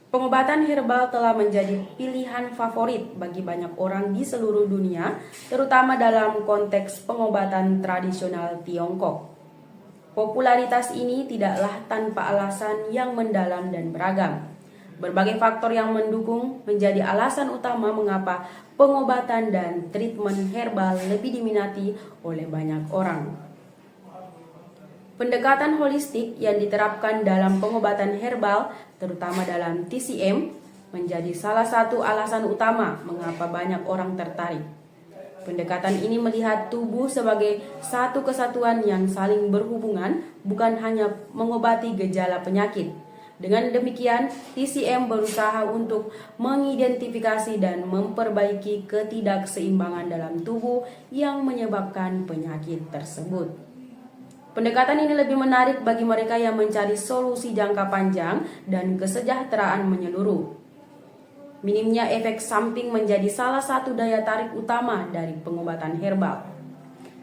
Pengobatan herbal telah menjadi pilihan favorit bagi banyak orang di seluruh dunia, terutama dalam konteks pengobatan tradisional Tiongkok. Popularitas ini tidaklah tanpa alasan yang mendalam dan beragam. Berbagai faktor yang mendukung menjadi alasan utama mengapa pengobatan dan treatment herbal lebih diminati oleh banyak orang. Pendekatan holistik yang diterapkan dalam pengobatan herbal, terutama dalam TCM, menjadi salah satu alasan utama mengapa banyak orang tertarik. Pendekatan ini melihat tubuh sebagai satu kesatuan yang saling berhubungan, bukan hanya mengobati gejala penyakit. Dengan demikian, TCM berusaha untuk mengidentifikasi dan memperbaiki ketidakseimbangan dalam tubuh yang menyebabkan penyakit tersebut. Pendekatan ini lebih menarik bagi mereka yang mencari solusi jangka panjang dan kesejahteraan menyeluruh. Minimnya efek samping menjadi salah satu daya tarik utama dari pengobatan herbal.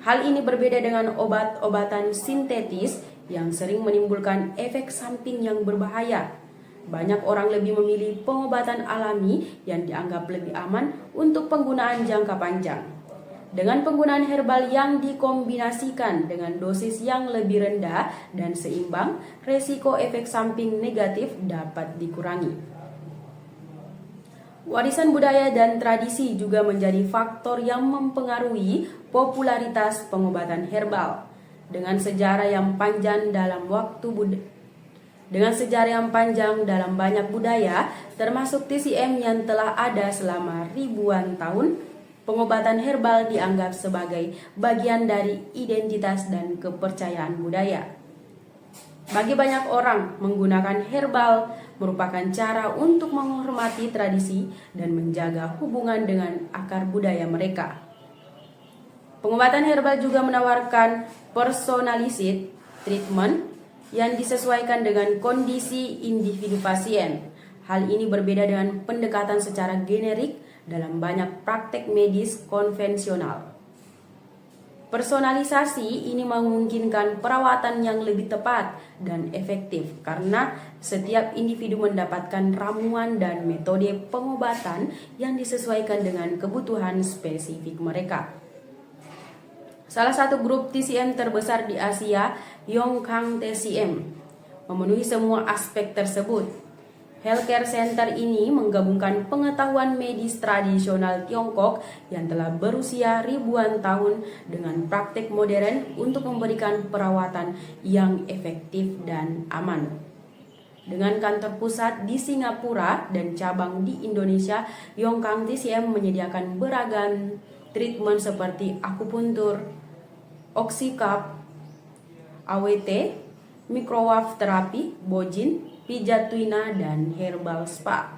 Hal ini berbeda dengan obat-obatan sintetis yang sering menimbulkan efek samping yang berbahaya. Banyak orang lebih memilih pengobatan alami yang dianggap lebih aman untuk penggunaan jangka panjang. Dengan penggunaan herbal yang dikombinasikan dengan dosis yang lebih rendah dan seimbang, resiko efek samping negatif dapat dikurangi. Warisan budaya dan tradisi juga menjadi faktor yang mempengaruhi popularitas pengobatan herbal. Dengan sejarah yang panjang dalam banyak budaya, termasuk TCM yang telah ada selama ribuan tahun, pengobatan herbal dianggap sebagai bagian dari identitas dan kepercayaan budaya. Bagi banyak orang, menggunakan herbal merupakan cara untuk menghormati tradisi dan menjaga hubungan dengan akar budaya mereka. Pengobatan herbal juga menawarkan personalized treatment yang disesuaikan dengan kondisi individu pasien. Hal ini berbeda dengan pendekatan secara generik dalam banyak praktek medis konvensional. Personalisasi ini memungkinkan perawatan yang lebih tepat dan efektif karena setiap individu mendapatkan ramuan dan metode pengobatan yang disesuaikan dengan kebutuhan spesifik mereka. Salah satu grup TCM terbesar di Asia, Yongkang TCM, memenuhi semua aspek tersebut. Healthcare Center ini menggabungkan pengetahuan medis tradisional Tiongkok yang telah berusia ribuan tahun dengan praktik modern untuk memberikan perawatan yang efektif dan aman. Dengan kantor pusat di Singapura dan cabang di Indonesia, Yongkang TCM menyediakan beragam treatment seperti akupuntur, oxycup, AWT, microwave terapi, bojin, pijat tuina, dan herbal spa.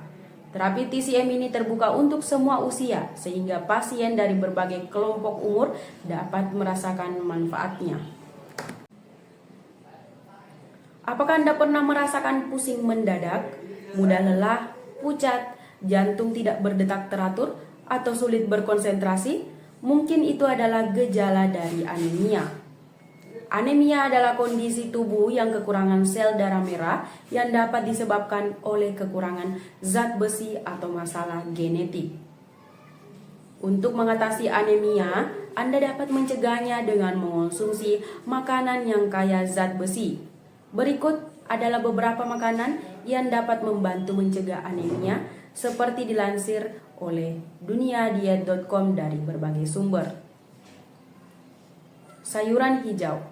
Terapi TCM ini terbuka untuk semua usia, sehingga pasien dari berbagai kelompok umur dapat merasakan manfaatnya. Apakah Anda pernah merasakan pusing mendadak, mudah lelah, pucat, jantung tidak berdetak teratur, atau sulit berkonsentrasi? Mungkin itu adalah gejala dari anemia. Anemia adalah kondisi tubuh yang kekurangan sel darah merah yang dapat disebabkan oleh kekurangan zat besi atau masalah genetik. Untuk mengatasi anemia, Anda dapat mencegahnya dengan mengonsumsi makanan yang kaya zat besi. Berikut adalah beberapa makanan yang dapat membantu mencegah anemia seperti dilansir oleh duniadiet.com dari berbagai sumber. Sayuran hijau.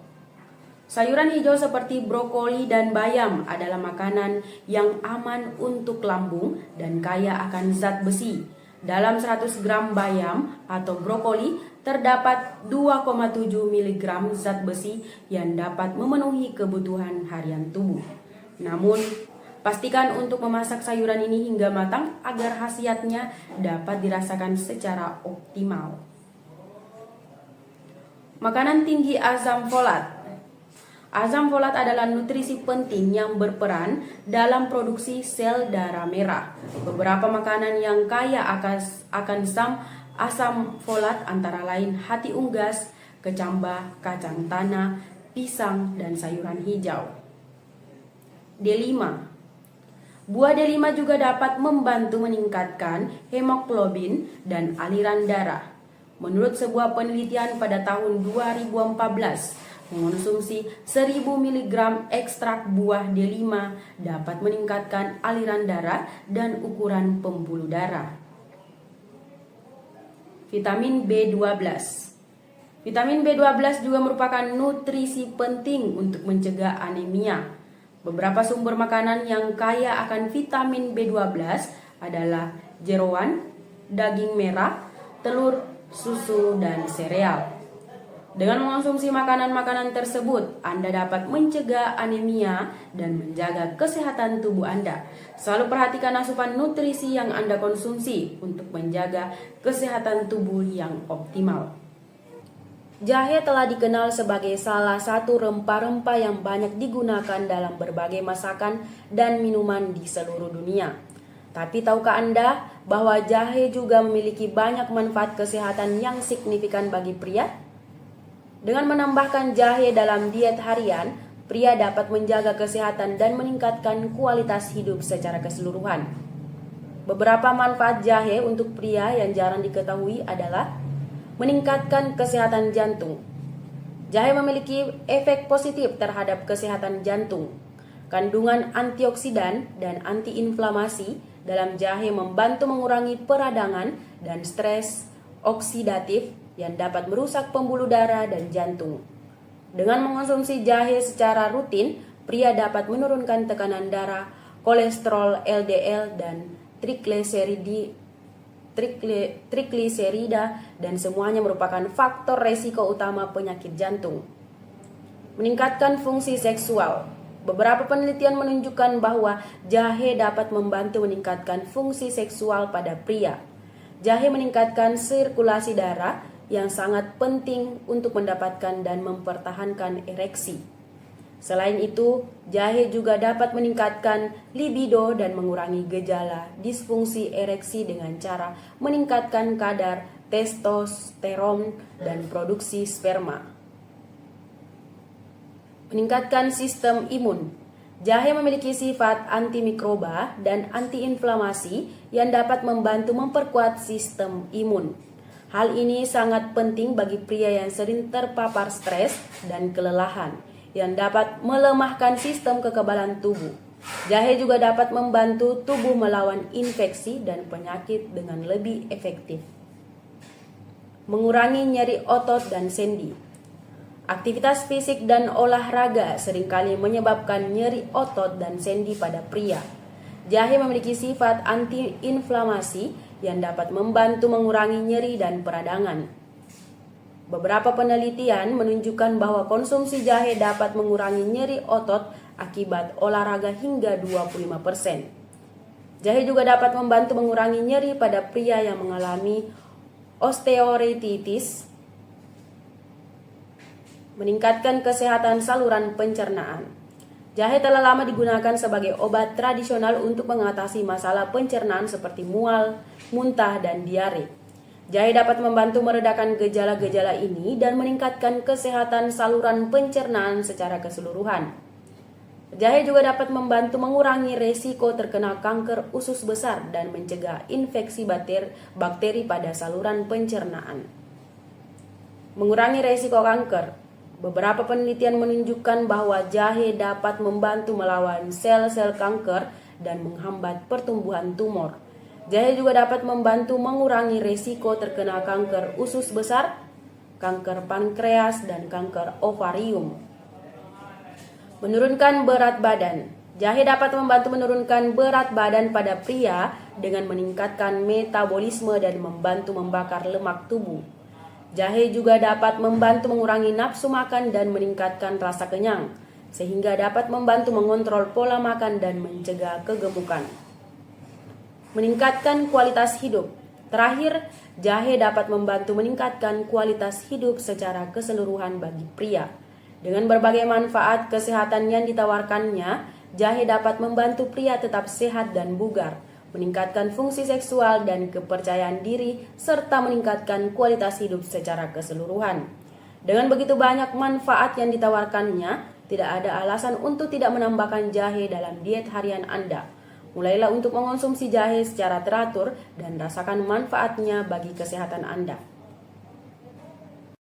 Sayuran hijau seperti brokoli dan bayam adalah makanan yang aman untuk lambung dan kaya akan zat besi. Dalam 100 gram bayam atau brokoli terdapat 2,7 mg zat besi yang dapat memenuhi kebutuhan harian tubuh. Namun, pastikan untuk memasak sayuran ini hingga matang agar khasiatnya dapat dirasakan secara optimal. Makanan tinggi asam folat. Asam folat adalah nutrisi penting yang berperan dalam produksi sel darah merah. Beberapa makanan yang kaya akan asam folat antara lain hati unggas, kecambah, kacang tanah, pisang, dan sayuran hijau. D5. Buah delima juga dapat membantu meningkatkan hemoglobin dan aliran darah. Menurut sebuah penelitian pada tahun 2014, mengonsumsi 1000 mg ekstrak buah delima dapat meningkatkan aliran darah dan ukuran pembuluh darah. Vitamin B12. Vitamin B12 juga merupakan nutrisi penting untuk mencegah anemia. Beberapa sumber makanan yang kaya akan vitamin B12 adalah jeroan, daging merah, telur, susu, dan sereal. Dengan mengonsumsi makanan-makanan tersebut, Anda dapat mencegah anemia dan menjaga kesehatan tubuh Anda. Selalu perhatikan asupan nutrisi yang Anda konsumsi untuk menjaga kesehatan tubuh yang optimal. Jahe telah dikenal sebagai salah satu rempah-rempah yang banyak digunakan dalam berbagai masakan dan minuman di seluruh dunia. Tapi tahukah Anda bahwa jahe juga memiliki banyak manfaat kesehatan yang signifikan bagi pria? Dengan menambahkan jahe dalam diet harian, pria dapat menjaga kesehatan dan meningkatkan kualitas hidup secara keseluruhan. Beberapa manfaat jahe untuk pria yang jarang diketahui adalah meningkatkan kesehatan jantung. Jahe memiliki efek positif terhadap kesehatan jantung. Kandungan antioksidan dan antiinflamasi dalam jahe membantu mengurangi peradangan dan stres oksidatif yang dapat merusak pembuluh darah dan jantung. Dengan mengonsumsi jahe secara rutin, pria dapat menurunkan tekanan darah, kolesterol LDL, dan trigliserida, dan semuanya merupakan faktor resiko utama penyakit jantung. Meningkatkan fungsi seksual. Beberapa penelitian menunjukkan bahwa jahe dapat membantu meningkatkan fungsi seksual pada pria. Jahe meningkatkan sirkulasi darah yang sangat penting untuk mendapatkan dan mempertahankan ereksi. Selain itu, jahe juga dapat meningkatkan libido dan mengurangi gejala disfungsi ereksi dengan cara meningkatkan kadar testosteron dan produksi sperma. Meningkatkan sistem imun. Jahe memiliki sifat antimikroba dan antiinflamasi yang dapat membantu memperkuat sistem imun. Hal ini sangat penting bagi pria yang sering terpapar stres dan kelelahan, yang dapat melemahkan sistem kekebalan tubuh. Jahe juga dapat membantu tubuh melawan infeksi dan penyakit dengan lebih efektif. Mengurangi nyeri otot dan sendi. Aktivitas fisik dan olahraga seringkali menyebabkan nyeri otot dan sendi pada pria. Jahe memiliki sifat antiinflamasi yang dapat membantu mengurangi nyeri dan peradangan. Beberapa penelitian menunjukkan bahwa konsumsi jahe dapat mengurangi nyeri otot akibat olahraga hingga 25%. Jahe juga dapat membantu mengurangi nyeri pada pria yang mengalami osteoartritis, meningkatkan kesehatan saluran pencernaan. Jahe telah lama digunakan sebagai obat tradisional untuk mengatasi masalah pencernaan seperti mual, muntah, dan diare. Jahe dapat membantu meredakan gejala-gejala ini dan meningkatkan kesehatan saluran pencernaan secara keseluruhan. Jahe juga dapat membantu mengurangi resiko terkena kanker usus besar dan mencegah infeksi bakteri pada saluran pencernaan. Mengurangi resiko kanker. Beberapa penelitian menunjukkan bahwa jahe dapat membantu melawan sel-sel kanker dan menghambat pertumbuhan tumor. Jahe juga dapat membantu mengurangi resiko terkena kanker usus besar, kanker pankreas, dan kanker ovarium. Menurunkan berat badan. Jahe dapat membantu menurunkan berat badan pada pria dengan meningkatkan metabolisme dan membantu membakar lemak tubuh. Jahe juga dapat membantu mengurangi nafsu makan dan meningkatkan rasa kenyang, sehingga dapat membantu mengontrol pola makan dan mencegah kegemukan. Meningkatkan kualitas hidup. Terakhir, jahe dapat membantu meningkatkan kualitas hidup secara keseluruhan bagi pria. Dengan berbagai manfaat kesehatan yang ditawarkannya, jahe dapat membantu pria tetap sehat dan bugar, meningkatkan fungsi seksual dan kepercayaan diri, serta meningkatkan kualitas hidup secara keseluruhan. Dengan begitu banyak manfaat yang ditawarkannya, tidak ada alasan untuk tidak menambahkan jahe dalam diet harian Anda. Mulailah untuk mengonsumsi jahe secara teratur dan rasakan manfaatnya bagi kesehatan Anda.